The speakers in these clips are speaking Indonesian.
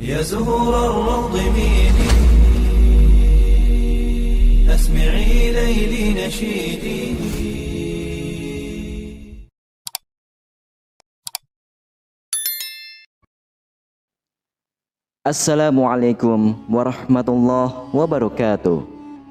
يا زهور الروض ميدي أسمعي ليلي نشيدي. Assalamualaikum warahmatullahi wabarakatuh.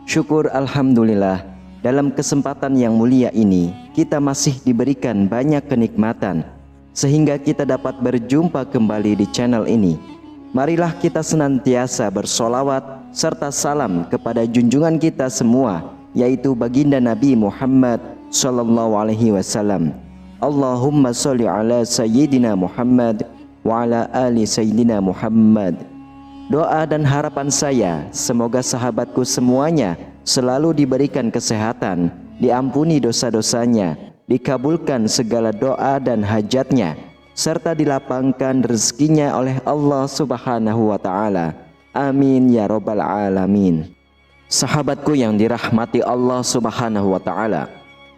Syukur alhamdulillah, dalam kesempatan yang mulia ini kita masih diberikan banyak kenikmatan sehingga kita dapat berjumpa kembali di channel ini. Marilah kita senantiasa bersolawat serta salam kepada junjungan kita semua, yaitu baginda Nabi Muhammad sallallahu alaihi wasallam. Allahumma sholli ala sayyidina Muhammad wa ala ali sayyidina Muhammad. Doa dan harapan saya, semoga sahabatku semuanya selalu diberikan kesehatan, diampuni dosa-dosanya, dikabulkan segala doa dan hajatnya, serta dilapangkan rezekinya oleh Allah Subhanahu wa Ta'ala. Amin ya Rabbal Alamin. Sahabatku yang dirahmati Allah Subhanahu wa Ta'ala,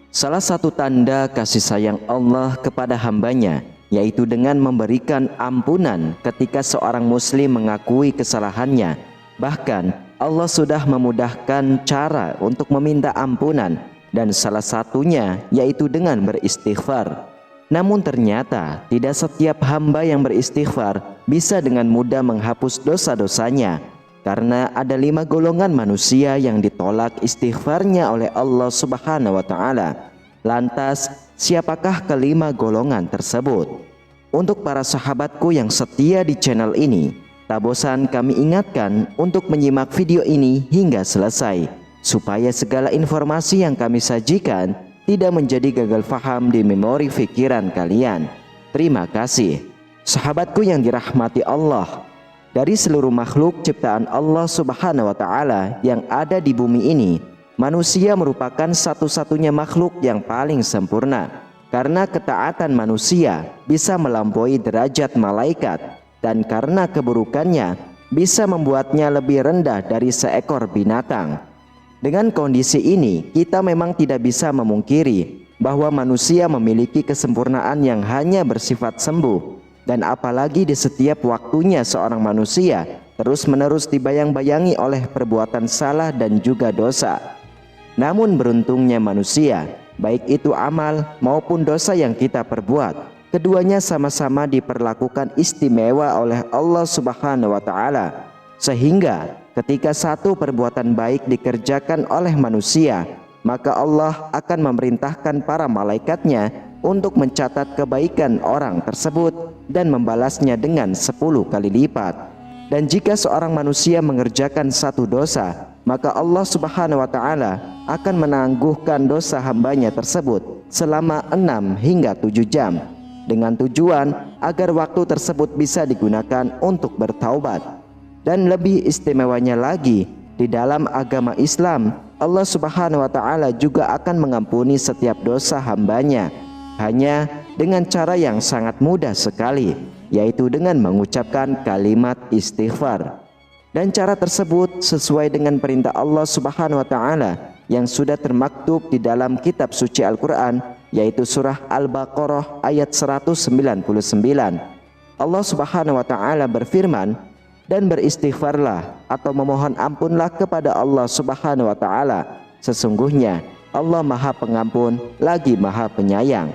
salah satu tanda kasih sayang Allah kepada hambanya yaitu dengan memberikan ampunan ketika seorang muslim mengakui kesalahannya. Bahkan Allah sudah memudahkan cara untuk meminta ampunan, dan salah satunya yaitu dengan beristighfar. Namun ternyata tidak setiap hamba yang beristighfar bisa dengan mudah menghapus dosa-dosanya, karena ada 5 golongan manusia yang ditolak istighfarnya oleh Allah Subhanahu wa Ta'ala. Lantas, siapakah kelima golongan tersebut? Untuk para sahabatku yang setia di channel ini, tak bosan kami ingatkan untuk menyimak video ini hingga selesai, supaya segala informasi yang kami sajikan tidak menjadi gagal faham di memori pikiran kalian. Terima kasih. Sahabatku yang dirahmati Allah, dari seluruh makhluk ciptaan Allah Subhanahu wa Ta'ala yang ada di bumi ini, manusia merupakan satu-satunya makhluk yang paling sempurna, karena ketaatan manusia bisa melampaui derajat malaikat, dan karena keburukannya bisa membuatnya lebih rendah dari seekor binatang. Dengan kondisi ini, kita memang tidak bisa memungkiri bahwa manusia memiliki kesempurnaan yang hanya bersifat sembuh, dan apalagi di setiap waktunya seorang manusia terus-menerus dibayang-bayangi oleh perbuatan salah dan juga dosa. Namun beruntungnya manusia, baik itu amal maupun dosa yang kita perbuat, keduanya sama-sama diperlakukan istimewa oleh Allah Subhanahu wa Ta'ala, sehingga ketika satu perbuatan baik dikerjakan oleh manusia, maka Allah akan memerintahkan para malaikatnya untuk mencatat kebaikan orang tersebut dan membalasnya dengan 10 kali lipat. Dan jika seorang manusia mengerjakan satu dosa, maka Allah Subhanahu wa Ta'ala akan menangguhkan dosa hambanya tersebut selama 6 hingga 7 jam, dengan tujuan agar waktu tersebut bisa digunakan untuk bertaubat. Dan lebih istimewanya lagi, di dalam agama Islam, Allah Subhanahu wa Ta'ala juga akan mengampuni setiap dosa hambanya hanya dengan cara yang sangat mudah sekali, yaitu dengan mengucapkan kalimat istighfar. Dan cara tersebut sesuai dengan perintah Allah Subhanahu wa Ta'ala yang sudah termaktub di dalam kitab suci Al-Quran, yaitu surah Al-Baqarah ayat 199. Allah Subhanahu wa Ta'ala berfirman, dan beristighfarlah atau memohon ampunlah kepada Allah Subhanahu wa Ta'ala, sesungguhnya Allah Maha Pengampun lagi Maha Penyayang.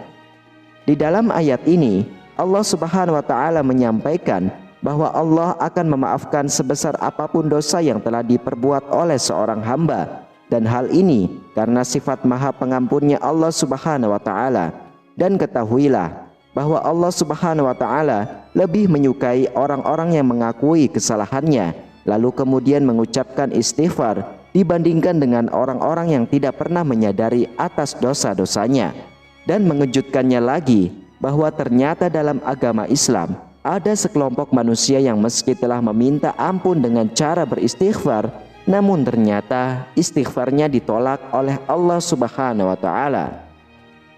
Di dalam ayat ini Allah Subhanahu wa Ta'ala menyampaikan bahwa Allah akan memaafkan sebesar apapun dosa yang telah diperbuat oleh seorang hamba, dan hal ini karena sifat Maha Pengampunnya Allah Subhanahu wa Ta'ala. Dan ketahuilah bahwa Allah Subhanahu wa Ta'ala lebih menyukai orang-orang yang mengakui kesalahannya lalu kemudian mengucapkan istighfar dibandingkan dengan orang-orang yang tidak pernah menyadari atas dosa-dosanya. Dan mengejutkannya lagi bahwa ternyata dalam agama Islam ada sekelompok manusia yang meski telah meminta ampun dengan cara beristighfar, namun ternyata istighfarnya ditolak oleh Allah Subhanahu wa Ta'ala.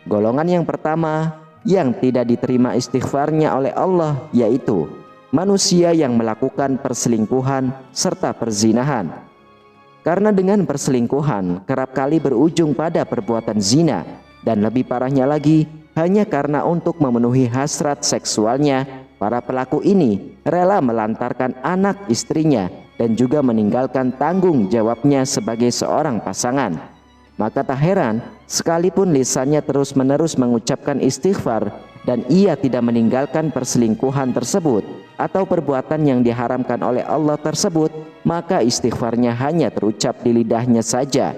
Golongan yang pertama yang tidak diterima istighfarnya oleh Allah yaitu manusia yang melakukan perselingkuhan serta perzinahan. Karena dengan perselingkuhan kerap kali berujung pada perbuatan zina, dan lebih parahnya lagi hanya karena untuk memenuhi hasrat seksualnya, Para pelaku ini rela melantarkan anak istrinya dan juga meninggalkan tanggung jawabnya sebagai seorang pasangan. Maka tak heran, sekalipun lisannya terus-menerus mengucapkan istighfar dan ia tidak meninggalkan perselingkuhan tersebut atau perbuatan yang diharamkan oleh Allah tersebut, maka istighfarnya hanya terucap di lidahnya saja.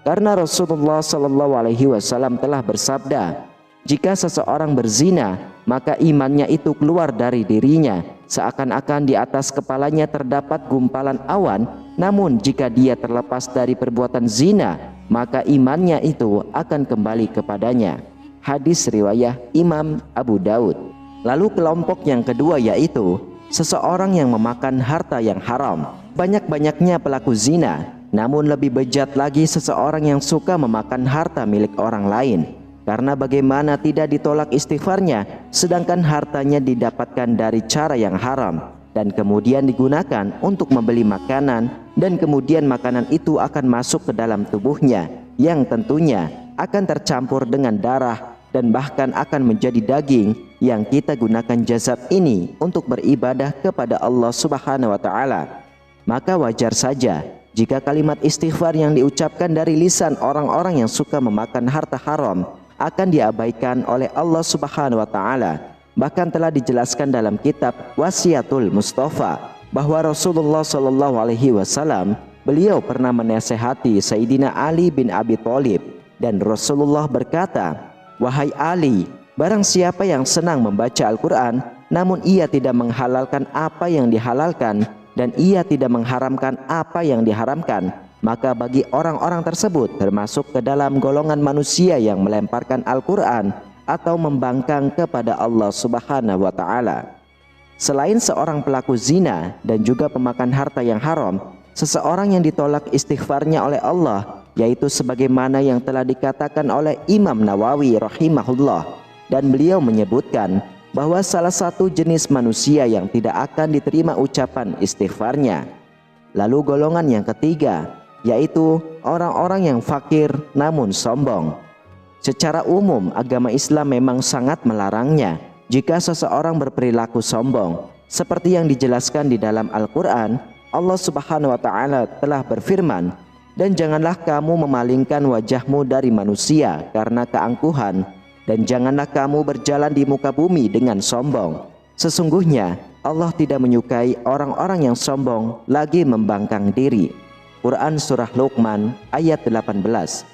Karena Rasulullah SAW telah bersabda, jika seseorang berzina, maka imannya itu keluar dari dirinya, seakan-akan di atas kepalanya terdapat gumpalan awan. Namun jika dia terlepas dari perbuatan zina, maka imannya itu akan kembali kepadanya. Hadis riwayat Imam Abu Daud. Lalu kelompok yang kedua yaitu seseorang yang memakan harta yang haram. Banyak-banyaknya pelaku zina, namun lebih bejat lagi seseorang yang suka memakan harta milik orang lain. Karena bagaimana tidak ditolak istighfarnya, sedangkan hartanya didapatkan dari cara yang haram dan kemudian digunakan untuk membeli makanan, dan kemudian makanan itu akan masuk ke dalam tubuhnya yang tentunya akan tercampur dengan darah dan bahkan akan menjadi daging yang kita gunakan jasad ini untuk beribadah kepada Allah Subhanahu wa taala. Maka wajar saja jika kalimat istighfar yang diucapkan dari lisan orang-orang yang suka memakan harta haram akan diabaikan oleh Allah Subhanahu wa taala. Bahkan telah dijelaskan dalam kitab Wasiatul Mustafa bahwa Rasulullah SAW beliau pernah menasehati Sayyidina Ali bin Abi Thalib, dan Rasulullah berkata, "Wahai Ali, barang siapa yang senang membaca Al-Quran namun ia tidak menghalalkan apa yang dihalalkan dan ia tidak mengharamkan apa yang diharamkan, maka bagi orang-orang tersebut termasuk ke dalam golongan manusia yang melemparkan Al-Quran atau membangkang kepada Allah Subhanahu wa taala." Selain seorang pelaku zina dan juga pemakan harta yang haram, seseorang yang ditolak istighfarnya oleh Allah, yaitu sebagaimana yang telah dikatakan oleh Imam Nawawi rahimahullah, dan beliau menyebutkan bahwa salah satu jenis manusia yang tidak akan diterima ucapan istighfarnya. Lalu golongan yang ketiga yaitu orang-orang yang fakir namun sombong. Secara umum agama Islam memang sangat melarangnya jika seseorang berperilaku sombong. Seperti yang dijelaskan di dalam Al-Quran, Allah Subhanahu wa taala telah berfirman, "Dan janganlah kamu memalingkan wajahmu dari manusia karena keangkuhan, dan janganlah kamu berjalan di muka bumi dengan sombong. Sesungguhnya Allah tidak menyukai orang-orang yang sombong lagi membangkang diri." Quran Surah Luqman ayat 18.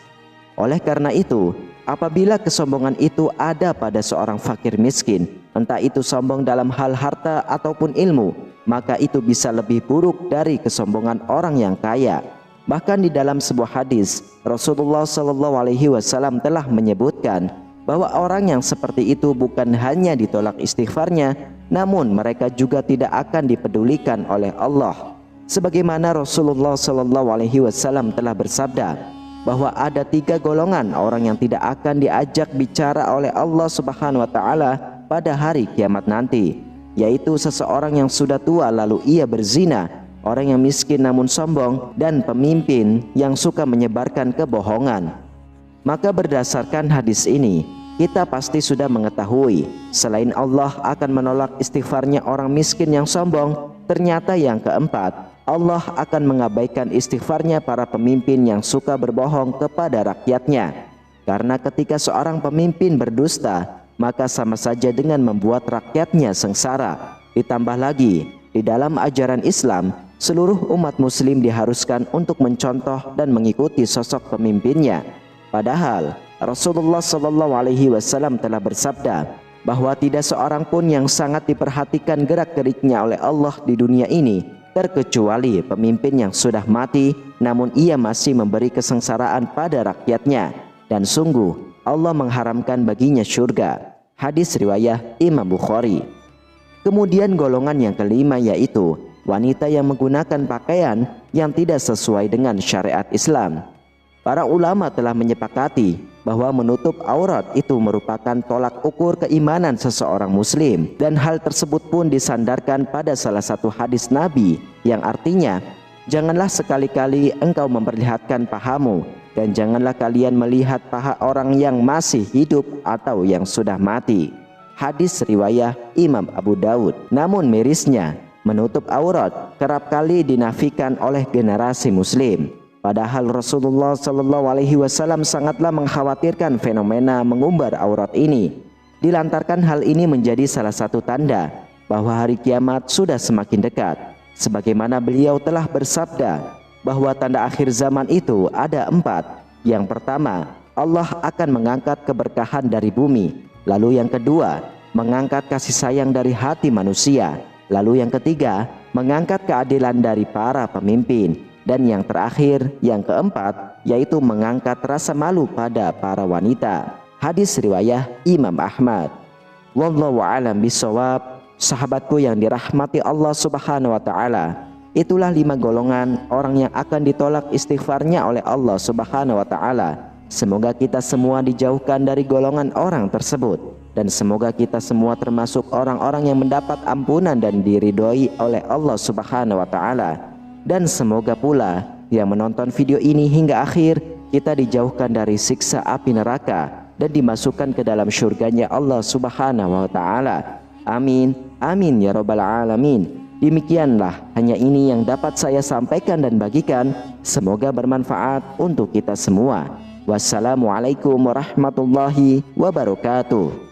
Oleh karena itu, apabila kesombongan itu ada pada seorang fakir miskin, entah itu sombong dalam hal harta ataupun ilmu, maka itu bisa lebih buruk dari kesombongan orang yang kaya. Bahkan di dalam sebuah hadis, Rasulullah SAW telah menyebutkan bahwa orang yang seperti itu bukan hanya ditolak istighfarnya, namun mereka juga tidak akan dipedulikan oleh Allah. Sebagaimana Rasulullah SAW telah bersabda bahwa ada 3 golongan orang yang tidak akan diajak bicara oleh Allah Subhanahu wa taala pada hari kiamat nanti, yaitu seseorang yang sudah tua lalu ia berzina, orang yang miskin namun sombong, dan pemimpin yang suka menyebarkan kebohongan. Maka berdasarkan hadis ini, kita pasti sudah mengetahui selain Allah akan menolak istighfarnya orang miskin yang sombong, ternyata yang keempat, Allah akan mengabaikan istighfarnya para pemimpin yang suka berbohong kepada rakyatnya. Karena ketika seorang pemimpin berdusta, maka sama saja dengan membuat rakyatnya sengsara. Ditambah lagi, di dalam ajaran Islam, seluruh umat muslim diharuskan untuk mencontoh dan mengikuti sosok pemimpinnya. Padahal Rasulullah SAW telah bersabda bahwa tidak seorang pun yang sangat diperhatikan gerak-geriknya oleh Allah di dunia ini terkecuali pemimpin yang sudah mati namun ia masih memberi kesengsaraan pada rakyatnya, dan sungguh Allah mengharamkan baginya surga. Hadis riwayat Imam Bukhari. Kemudian golongan yang kelima yaitu wanita yang menggunakan pakaian yang tidak sesuai dengan syariat Islam. Para ulama telah menyepakati bahwa menutup aurat itu merupakan tolak ukur keimanan seseorang muslim, dan hal tersebut pun disandarkan pada salah satu hadis Nabi yang artinya, "Janganlah sekali-kali engkau memperlihatkan pahamu, dan janganlah kalian melihat paha orang yang masih hidup atau yang sudah mati." Hadis riwayah Imam Abu Daud. Namun mirisnya, menutup aurat kerap kali dinafikan oleh generasi muslim. Padahal Rasulullah SAW sangatlah mengkhawatirkan fenomena mengumbar aurat ini. Dilantarkan hal ini menjadi salah satu tanda bahwa hari kiamat sudah semakin dekat. Sebagaimana beliau telah bersabda bahwa tanda akhir zaman itu ada 4. Yang pertama, Allah akan mengangkat keberkahan dari bumi. Lalu yang kedua, mengangkat kasih sayang dari hati manusia. Lalu yang ketiga, mengangkat keadilan dari para pemimpin. Dan yang terakhir, yang keempat, yaitu mengangkat rasa malu pada para wanita. Hadis riwayah Imam Ahmad. Wallahu a'lam bishawab. Sahabatku yang dirahmati Allah Subhanahu wa taala, itulah 5 golongan orang yang akan ditolak istighfarnya oleh Allah Subhanahu wa taala. Semoga kita semua dijauhkan dari golongan orang tersebut, dan semoga kita semua termasuk orang-orang yang mendapat ampunan dan diridhoi oleh Allah Subhanahu wa taala. Dan semoga pula yang menonton video ini hingga akhir, kita dijauhkan dari siksa api neraka dan dimasukkan ke dalam syurganya Allah Subhanahu wa taala. Amin, amin ya rabbal alamin. Demikianlah, hanya ini yang dapat saya sampaikan dan bagikan. Semoga bermanfaat untuk kita semua. Wassalamualaikum warahmatullahi wabarakatuh.